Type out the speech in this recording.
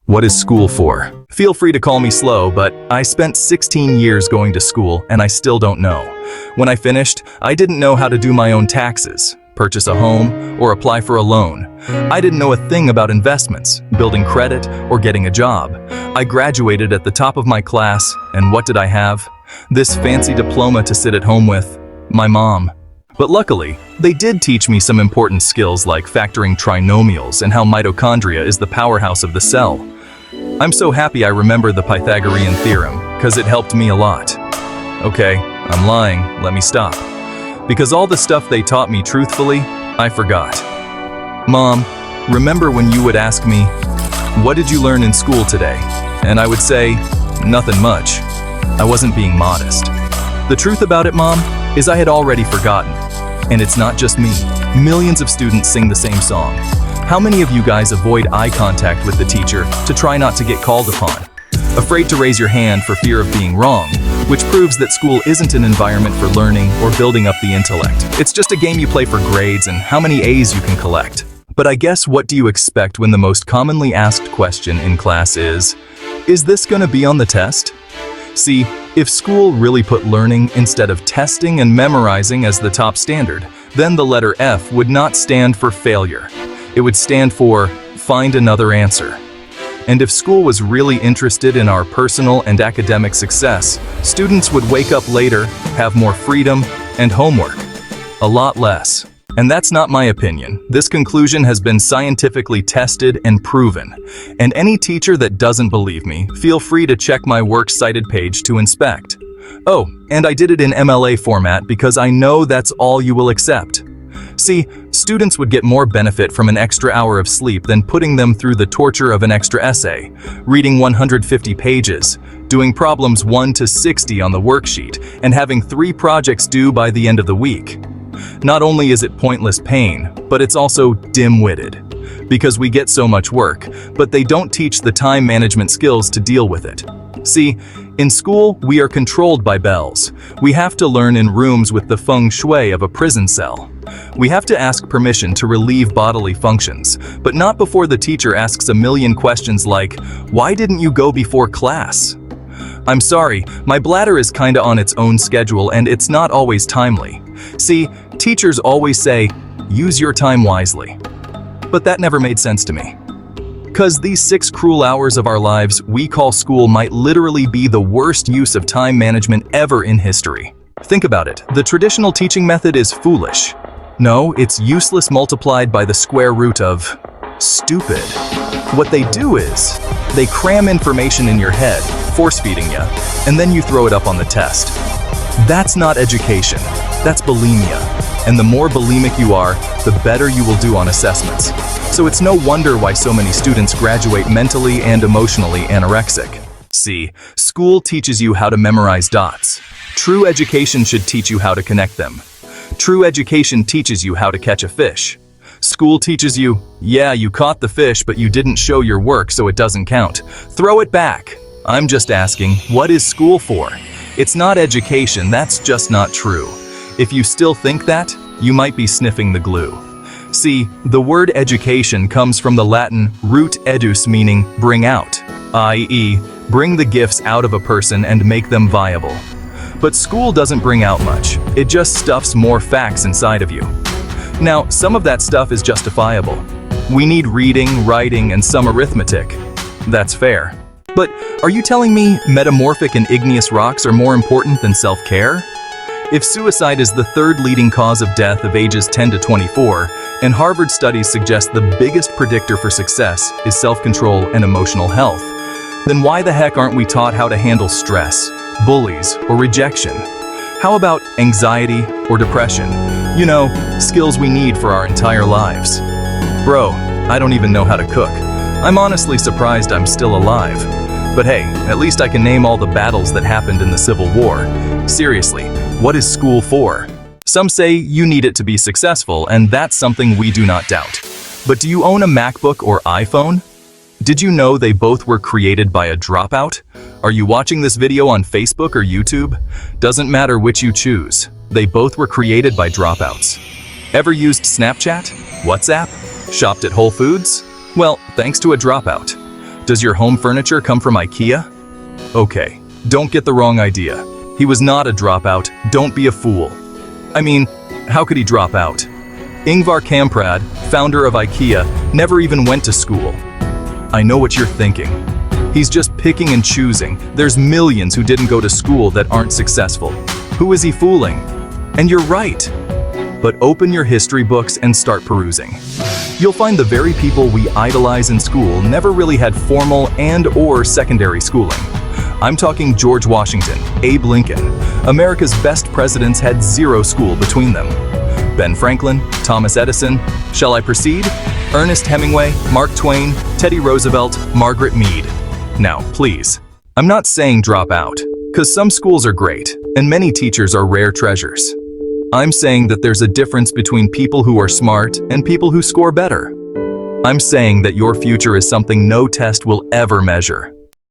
What is school for? Feel free to call me slow, but I spent 16 years going to school and I still don't know. When I finished, I didn't know how to do my own taxes, purchase a home, or apply for a loan. I didn't know a thing about investments, building credit, or getting a job. I graduated at the top of my class, and what did I have? This fancy diploma to sit at home with. My mom. But luckily, they did teach me some important skills like factoring trinomials and how mitochondria is the powerhouse of the cell. I'm so happy I remember the Pythagorean theorem, because it helped me a lot. Okay, I'm lying, let me stop. Because all the stuff they taught me truthfully, I forgot. Mom, remember when you would ask me, "What did you learn in school today?" And I would say, "Nothing much." I wasn't being modest. The truth about it, Mom, is I had already forgotten. And it's not just me. Millions of students sing the same song. How many of you guys avoid eye contact with the teacher to try not to get called upon? Afraid to raise your hand for fear of being wrong, which proves that school isn't an environment for learning or building up the intellect. It's just a game you play for grades and how many A's you can collect. But I guess what do you expect when the most commonly asked question in class is this gonna be on the test? See, if school really put learning instead of testing and memorizing as the top standard, then the letter F would not stand for failure. It would stand for find another answer. And if school was really interested in our personal and academic success, students would wake up later, have more freedom, and homework. A lot less. And that's not my opinion. This conclusion has been scientifically tested and proven. And any teacher that doesn't believe me, feel free to check my works cited page to inspect. Oh, and I did it in MLA format because I know that's all you will accept. See, students would get more benefit from an extra hour of sleep than putting them through the torture of an extra essay, reading 150 pages, doing problems 1 to 60 on the worksheet, and having 3 projects due by the end of the week. Not only is it pointless pain, but it's also dim-witted. Because we get so much work, but they don't teach the time management skills to deal with it. See, in school, we are controlled by bells. We have to learn in rooms with the feng shui of a prison cell. We have to ask permission to relieve bodily functions, but not before the teacher asks a million questions like, "Why didn't you go before class?" I'm sorry, my bladder is kinda on its own schedule and it's not always timely. See, teachers always say, use your time wisely. But that never made sense to me. 'Cause these 6 cruel hours of our lives we call school might literally be the worst use of time management ever in history. Think about it, the traditional teaching method is foolish. No, it's useless multiplied by the square root of stupid. What they do is, they cram information in your head, force-feeding you, and then you throw it up on the test. That's not education, that's bulimia. And the more bulimic you are, the better you will do on assessments. So it's no wonder why so many students graduate mentally and emotionally anorexic. See, school teaches you how to memorize dots. True education should teach you how to connect them. True education teaches you how to catch a fish. School teaches you, yeah, you caught the fish, but you didn't show your work, so it doesn't count. Throw it back. I'm just asking, what is school for? It's not education, that's just not true. If you still think that, you might be sniffing the glue. See, the word education comes from the Latin root edus, meaning bring out, i.e., bring the gifts out of a person and make them viable. But school doesn't bring out much, it just stuffs more facts inside of you. Now, some of that stuff is justifiable. We need reading, writing, and some arithmetic. That's fair. But are you telling me metamorphic and igneous rocks are more important than self-care? If suicide is the 3rd leading cause of death of ages 10 to 24, and Harvard studies suggest the biggest predictor for success is self-control and emotional health, then why the heck aren't we taught how to handle stress, bullies, or rejection? How about anxiety or depression? You know, skills we need for our entire lives. Bro, I don't even know how to cook. I'm honestly surprised I'm still alive. But hey, at least I can name all the battles that happened in the Civil War. Seriously, what is school for? Some say you need it to be successful, and that's something we do not doubt. But do you own a MacBook or iPhone? Did you know they both were created by a dropout? Are you watching this video on Facebook or YouTube? Doesn't matter which you choose. They both were created by dropouts. Ever used Snapchat? WhatsApp? Shopped at Whole Foods? Well, thanks to a dropout. Does your home furniture come from IKEA? Okay, don't get the wrong idea. He was not a dropout, don't be a fool. I mean, how could he drop out? Ingvar Kamprad, founder of IKEA, never even went to school. I know what you're thinking. He's just picking and choosing. There's millions who didn't go to school that aren't successful. Who is he fooling? And you're right. But open your history books and start perusing. You'll find the very people we idolize in school never really had formal and/or secondary schooling. I'm talking George Washington, Abe Lincoln. America's best presidents had zero school between them. Ben Franklin, Thomas Edison. Shall I proceed? Ernest Hemingway, Mark Twain, Teddy Roosevelt, Margaret Mead. Now, please, I'm not saying drop out, because some schools are great, and many teachers are rare treasures. I'm saying that there's a difference between people who are smart and people who score better. I'm saying that your future is something no test will ever measure.